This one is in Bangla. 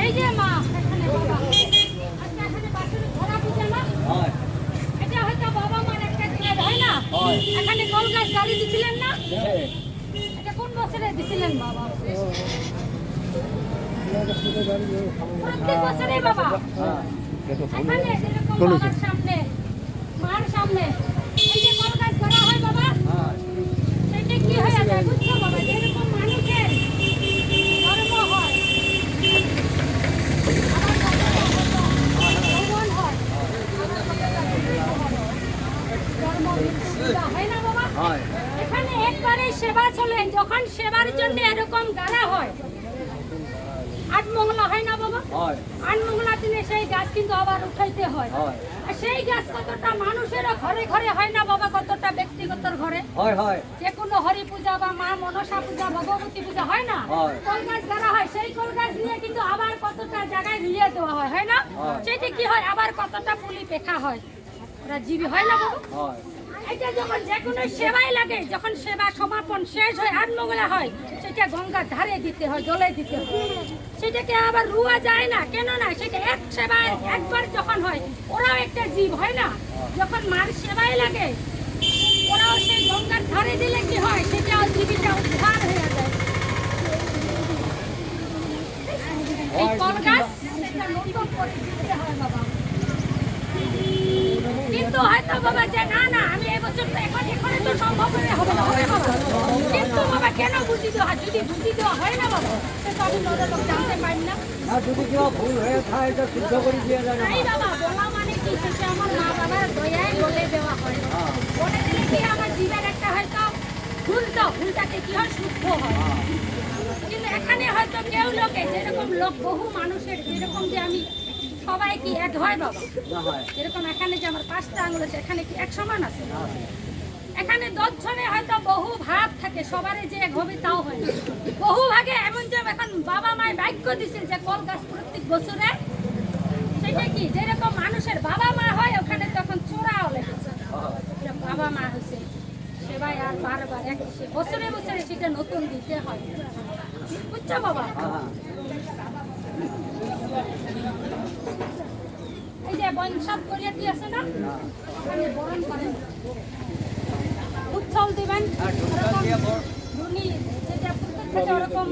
এই যে মা এখানে বাবা আজকে এখানে বাছুর ধরা বুঝে না এটা হয়তো বাবা মার একটা জিনিস হয় না এখানে কল গাছ গাড়ি দিছিলেন না এটা কোন বছরে দিছিলেন বাবা প্রত্যেক বছরে বাবা এখানে যেরকম বাবার সামনে মার সামনে এই যে কল গাছ ধরা হয় বাবা সেটা কি হয়ে যায় বুঝছো বাবা যেরকম মানুষের ধর্ম হয় এখানে একবারে সেবা চলে যখন সেবার জন্য এরকম গাড়া হয় আট মঙ্গলা হয় না বাবা আট মঙ্গলা দিনে সেই গাছ কিন্তু আবার উঠাইতে হয় আর সেই গাছ কতটা মানুষের ঘরে ঘরে হয় না বাবা কতটা ব্যক্তিগত ঘরে যে কোনো হরি পূজা বা মা মনসা পূজা ভগবতী পূজা হয় না কল গাছ গাড়া হয় সেই কল গাছ নিয়ে কিন্তু আবার কতটা জায়গায় নিয়ে দেওয়া হয় না সেটা কি হয় আবার কতটা পুলি পেখা হয় ওরা জীবী হয় না বাবা এটা যখন যে কোনো সেবাই লাগে যখন সেবা সমাপন শেষ হয় আট মঙ্গলা হয় সেটা গঙ্গার ধারে দিতে হয় জলে দিতে হয় সেটাকে আবার রুয়া যায় না কেন না সেটা এক সেবায় একবার যখন হয় ওরাও একটা জীব হয় না যখন মার সেবাই লাগে ওরাও সেই গঙ্গার ধারে দিলে কি হয় সেটাও জীবিকা উদ্ধার হয়ে যায় এই কল গাছ সেটা নতুন করে দিতে হয় বাবা কিন্তু হয়তো বাবা যে না না আমি এবছর তো এখন তো সম্ভব হবে না হবে বাবা কিন্তু বাবা কেন বুঝি দেওয়া যদি বুঝি দেওয়া হয় না বাবা সে তো আমি লোক জানতে পারি না যদি কেউ ভুল হয়ে থাকে এটা শুদ্ধ করে দিয়ে যায় না বাবা বলা মানে কি সেটা আমার মা বাবার দয়ায় বলে দেওয়া হয় বলে দিলে কি আমার জীবনের একটা হয়তো ভুলটাকে কি হয় শুদ্ধ হয় কিন্তু এখানে হয়তো কেউ লোকে যেরকম লোক বহু মানুষের যেরকম যে আমি সবাই কি এক হয় বাবা যেরকম এখানে যে আমার 5টা আঙুল আছে এখানে কি এক সমান আছে এখানে 10 জনে হয়তো বহু ভাগ থাকে সবারই যে এক হবে তাও হয় না বহু ভাগে এমন যে এখন বাবা মায় বাক্য দিছে যে কল গাছ প্রত্যেক বছরে সেটা কি যেরকম মানুষের বাবা মা হয় ওখানে তখন চোরাও লেগেছে বাবা মা হয়েছে সেবাই আর বারবার এক বছরে বছরে সেটা নতুন দিতে হয় বুঝছো বাবা এই যে বনসাত করিয়া কি আছে না ওখানে বরণ করেন উৎসল দিবেন ধুনি যেটা প্রত্যেক থেকে ওরকম